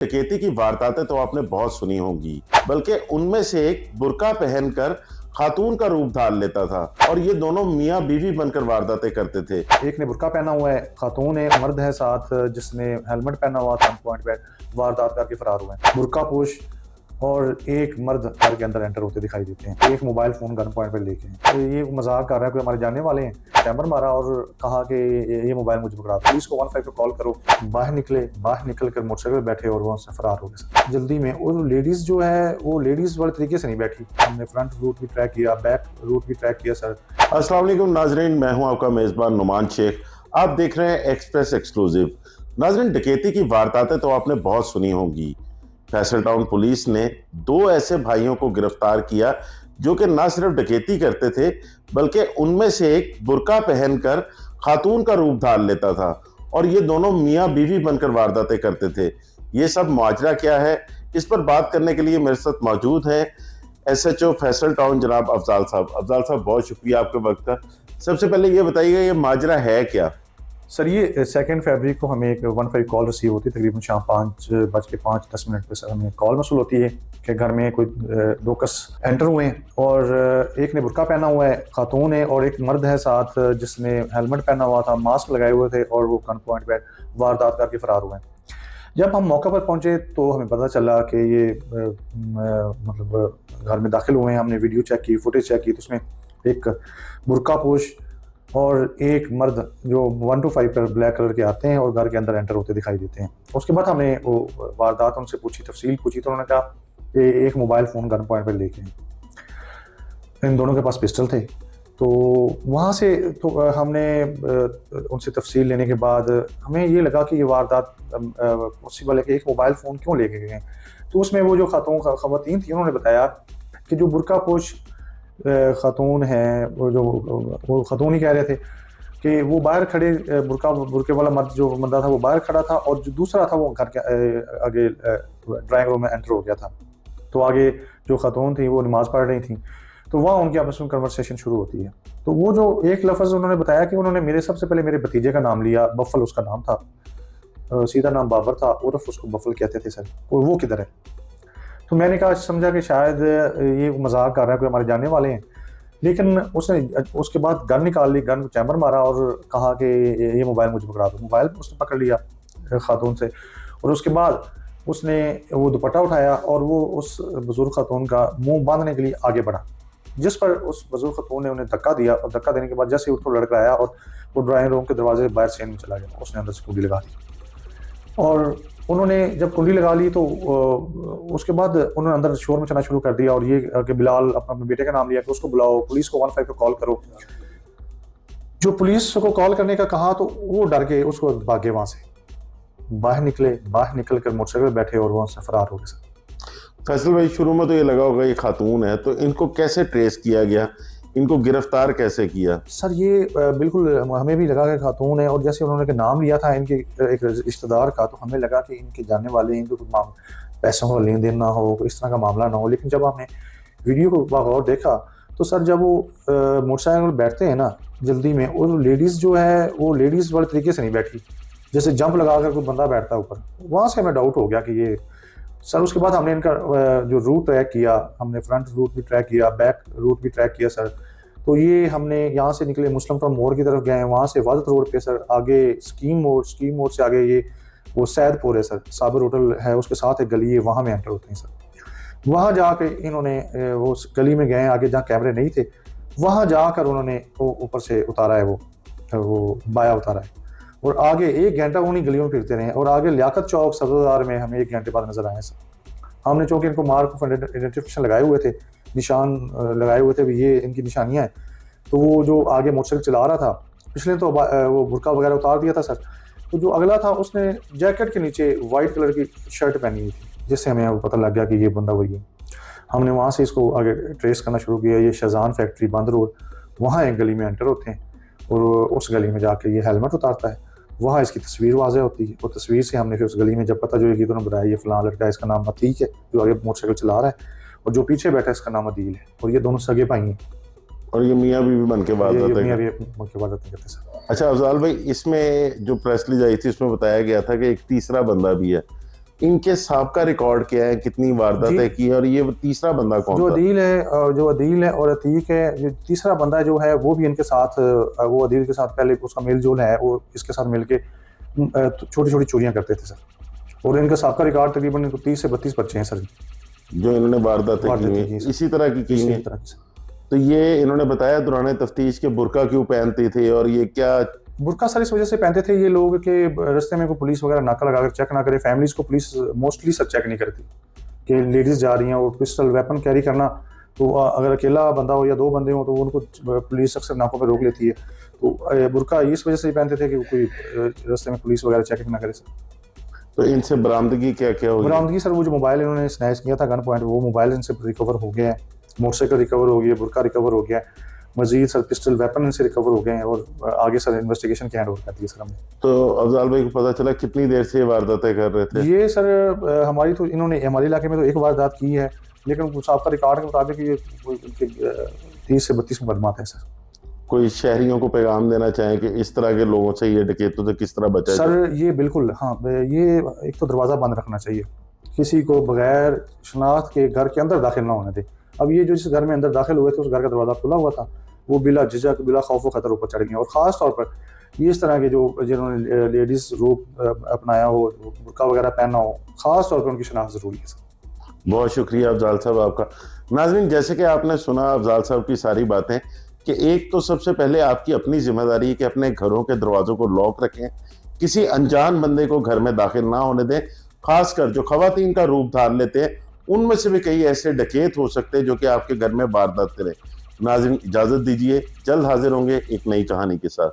डकैती की वारदातें तो आपने बहुत सुनी होंगी, बल्कि उनमें से एक बुर्का पहनकर खातून का रूप धार लेता था और ये दोनों मियाँ बीवी बनकर वारदातें करते थे। एक ने बुर्का पहना हुआ है, खातून है, मर्द है साथ जिसने हेलमेट पहना हुआ था, पॉइंट पे वारदात करके फरार हुए हैं। बुर्का पोश और एक मर्द घर के अंदर एंटर होते दिखाई देते हैं, एक मोबाइल फोन गन पॉइंट पे लेके। तो ये मजाक कर रहा है, कोई हमारे जानने वाले हैं, कैमरा मारा और कहा कि ये मोबाइल मुझे पकड़ा, पुलिस को 15 पे कॉल करो। बाहर निकल कर मोटरसाइकिल बैठे और वहाँ से फरार हो गए जल्दी में। और लेडीज जो है वो लेडीज वाले तरीके से नहीं बैठी। हमने फ्रंट रूट भी ट्रैक किया, बैक रूट भी ट्रैक किया। सर अस्सलाम वालेकुम नाजरीन, मैं हूं आपका मेजबान नुमान शेख। आप देख रहे हैं एक्सप्रेस एक्सक्लूसिव। नाजरीन, डकैती की वारदातें तो आपने बहुत सुनी होंगी। फैसल टाउन पुलिस ने दो ऐसे भाइयों को गिरफ्तार किया जो कि न सिर्फ डकैती करते थे, बल्कि उनमें से एक बुर्का पहनकर खातून का रूप धार लेता था और ये दोनों मियाँ बीवी बनकर वारदातें करते थे। ये सब माजरा क्या है, इस पर बात करने के लिए मेरे साथ मौजूद हैं SHO फैसल टाउन जनाब अफजाल साहब। अफजाल साहब, बहुत शुक्रिया आपके वक्त का। सबसे पहले ये बताइएगा, ये माजरा है क्या? सर ये 2 फरवरी को हमें एक 15 कॉल रिसीव होती है, तकरीबन शाम 5:05 पे सर हमें कॉल मसूल होती है कि घर में कोई दो कस एंटर हुए हैं और एक ने बुर्का पहना हुआ है, खातून है, और एक मर्द है साथ जिसने हेलमेट पहना हुआ था, मास्क लगाए हुए थे और वो गन पॉइंट पे वारदात करके फरार हुए हैं। जब हम मौके पर पहुंचे तो हमें पता चला कि ये मतलब घर में दाखिल हुए हैं। हमने वीडियो चेक की, फुटेज चेक की, तो उसमें एक बुर्का पोश और एक मर्द जो 1 to 5 पर ब्लैक कलर के आते हैं और घर के अंदर एंटर होते दिखाई देते हैं। उसके बाद हमने वो वारदात उनसे पूछी, तफसील पूछी, तो उन्होंने कहा कि एक मोबाइल फ़ोन गन पॉइंट पर लेके इन दोनों के पास पिस्टल थे। तो वहाँ से तो हमने उनसे तफसील लेने के बाद हमें ये लगा कि ये वारदात पॉसिबल है कि एक मोबाइल फ़ोन क्यों लेके गए। तो उसमें वो जो ख़वातीन थी उन्होंने बताया कि जो बुर्का पोश खातून है, वो खातून ही कह रहे थे कि वो बाहर खड़े, बुर्के वाला मर्द जो बंदा था वो बाहर खड़ा था और जो दूसरा था वो घर के आगे ड्राइंग रूम में एंटर हो गया था। तो आगे जो खातून थी वो नमाज पढ़ रही थी, तो वहाँ उनकी आपस में कन्वर्सेशन शुरू होती है। तो वो जो एक लफ्ज़ उन्होंने बताया कि उन्होंने सबसे पहले मेरे भतीजे का नाम लिया, बफल उसका नाम था, सीधा नाम बाबर था, उर्फ उसको बफल कहते थे सर, और वो किधर है। तो मैंने कहा, समझा कि शायद ये मजाक कर रहा है, कोई हमारे जानने वाले हैं। लेकिन उसने उसके बाद गन निकाल ली, गन चैम्बर मारा और कहा कि ये मोबाइल मुझे पकड़ा दो। मोबाइल उसने पकड़ लिया खातून से और उसके बाद उसने वो दुपट्टा उठाया और वो उस बुजुर्ग खातून का मुंह बांधने के लिए आगे बढ़ा, जिस पर उस बुजुर्ग खातून ने उन्हें धक्का दिया और धक्का देने के बाद जैसे उसको लड़खड़ाया और वो ड्राइंग रूम के दरवाजे बाहर सेन में चला गया। उसने अंदर से कुंडी लगा दी और उन्होंने जब कुंडी लगा ली तो उसके बाद उन्होंने अंदर शोर मचाना शुरू कर दिया और ये कि बिलाल, अपने बेटे का नाम लिया कि उसको बुलाओ, पुलिस को 15 पे कॉल करो। जो पुलिस को कॉल करने का कहा तो वो डर के उसको भागे, वहां से बाहर निकल कर मोटरसाइकिल बैठे और वहां से फरार हो गए। फैसल भाई, शुरू में तो ये लगा होगा ये खातून है, तो इनको कैसे ट्रेस किया गया, इनको गिरफ्तार कैसे किया? सर ये बिल्कुल हमें भी लगा कि खातून है और जैसे उन्होंने नाम लिया था इनके एक रिश्तेदार का, तो हमें लगा कि इनके जानने वाले, इनको कुछ पैसों का लेन देन ना हो, इस तरह का मामला ना हो। लेकिन जब हमने वीडियो को बागौर देखा तो सर जब वो मोटरसाइकिल बैठते हैं ना जल्दी में, और लेडीज़ जो है वो लेडीज़ वाले तरीके से नहीं बैठी, जैसे जंप लगा कर कोई बंदा बैठता है ऊपर। वहाँ से हमें डाउट हो गया कि ये सर। उसके बाद हमने इनका जो रूट ट्रैक किया, हमने फ्रंट रूट भी ट्रैक किया, बैक रूट भी ट्रैक किया सर। तो ये हमने यहाँ से निकले, मुस्लिम टॉम मोड़ की तरफ गए, वहाँ से वादत रोड पे सर आगे स्कीम मोड़ से आगे ये वो सैदपुर है सर, साबिर होटल है, उसके साथ एक गली है, वहाँ में एंटर होते हैं सर। वहाँ जाके इन्होंने वो गली में गए आगे जहाँ कैमरे नहीं थे, वहाँ जाकर उन्होंने वो ऊपर से उतारा है, वो बाया उतारा है और आगे 1 घंटा उन्हीं गलियों में फिरते रहे और आगे लियाकत चौक सदरदार में हमें 1 घंटे बाद नजर आए सर। हमने चूँकि इनको मार्क ऑफ आइडेंटिफिकेशन लगाए हुए थे, निशान लगाए हुए थे भी ये इनकी निशानियाँ हैं, तो वो जो आगे मोटरसाइकिल चला रहा था पिछले तो वो बुर्का वगैरह उतार दिया था सर। तो जो अगला था उसने जैकेट के नीचे वाइट कलर की शर्ट पहनी हुई थी, जिससे हमें पता लग गया कि ये बंदा वही है। हमने वहाँ से इसको आगे ट्रेस करना शुरू किया। ये शाहजहान फैक्ट्री बंद रोड, वहाँ एक गली में एंटर होते हैं और उस गली में जाके ये हेलमेट उतारता है, वहाँ इसकी तस्वीर वाज़ेह होती है। और तस्वीर से हमने फिर उस गली में जब पता जो है कि तो बताया ये फलां लड़का है, इसका नाम अतीक है जो आगे मोटरसाइकिल चला रहा है, और जो पीछे बैठा है इसका नाम अदील है, और ये दोनों सगे भाई हैं और ये मियाँ बीवी बन के बात करते सर। अच्छा अफजाल भाई, इसमें जो प्रेस रिलीज आई थी उसमें बताया गया था कि एक तीसरा बंदा भी है, इनके सबका रिकॉर्ड क्या है, कितनी वारदातें की, और ये तीसरा बंदा कौन जो था? अदील है और अतीक है, जो तीसरा बंदा जो है वो भी इनके साथ, वो अदील के साथ पहले उसका मेल जोल है, वो इसके साथ मिलके छोटी छोटी चोरियां करते थे सर। और इनका सबका रिकॉर्ड तकरीबन 30 से 32 पर्चे हैं सर, जो इन्होंने वारदातें की हैं, इसी तरह की इसी हैं। तरह की। तो ये इन्होंने बताया दौरान तफ्तीश के बुर्का क्यों पहनते थे, और ये क्या? बुर्का सर इस वजह से पहनते थे ये लोग कि रास्ते में कोई पुलिस वगैरह नाका लगा कर चेक ना करे। फैमिलीज को पुलिस मोस्टली सर चेक नहीं करती कि लेडीज जा रही हैं और पिस्टल वेपन कैरी करना, तो अगर अकेला बंदा हो या दो बंदे हो तो उनको पुलिस अक्सर नाकों पर रोक लेती है। तो बुर्का इस वजह से ही पहनते थे कि कोई रास्ते में पुलिस वगैरह चेकिंग ना करे सर। तो इनसे बरामदगी क्या क्या हुई? बरामदगी सर वो जो मोबाइल इन्होंने स्नैच किया था गन पॉइंट, वो मोबाइल इनसे रिकवर हो गया है, मोटरसाइकिल रिकवर हो गई है, बुर्का रिकवर हो गया है, मजीद सर पिस्टल वेपन इनसे रिकवर हो गए हैं और आगे सर इन्वेस्टिगेशन की हैंड ओवर कर दी है सर हमने। तो अफजाल भाई को पता चला कितनी देर से ये वारदातें कर रहे थे? ये सर हमारी तो इन्होंने हमारे इलाके में तो एक वारदात की है, लेकिन आपका रिकॉर्ड के मुताबिक ये 30 से 32 मुकदमा है सर। कोई शहरियों को पैगाम देना चाहें कि इस तरह के लोगों से, ये डकैतों से किस तरह बचा जाए? सर ये बिल्कुल हाँ, ये एक तो दरवाज़ा बंद रखना चाहिए, किसी को बगैर शनाख्त के घर के अंदर दाखिल ना होने दे। अब ये जो जिस घर में अंदर दाखिल हुए थे उस घर का दरवाज़ा खुला हुआ था, वो बिला झिझक बिला खौफ व खतर ऊपर चढ़ गए। और ख़ास तौर पर ये इस तरह के जो जिन्होंने लेडीज़ रूप अपनाया हो, बुर्का वगैरह पहना हो, ख़ास तौर पर उनकी शनाख्त ज़रूरी है सर। बहुत शुक्रिया अफजाल साहब आपका। नाज़रीन, जैसे कि आपने सुना अफजाल साहब की सारी बातें, कि एक तो सबसे पहले आपकी अपनी जिम्मेदारी है कि अपने घरों के दरवाजों को लॉक रखें, किसी अनजान बंदे को घर में दाखिल ना होने दें। खासकर जो खवातीन का रूप धार लेते हैं, उनमें से भी कई ऐसे डकैत हो सकते हैं जो कि आपके घर में वारदात करें। नाज़रीन, इजाज़त दीजिए, जल्द हाजिर होंगे एक नई कहानी के साथ।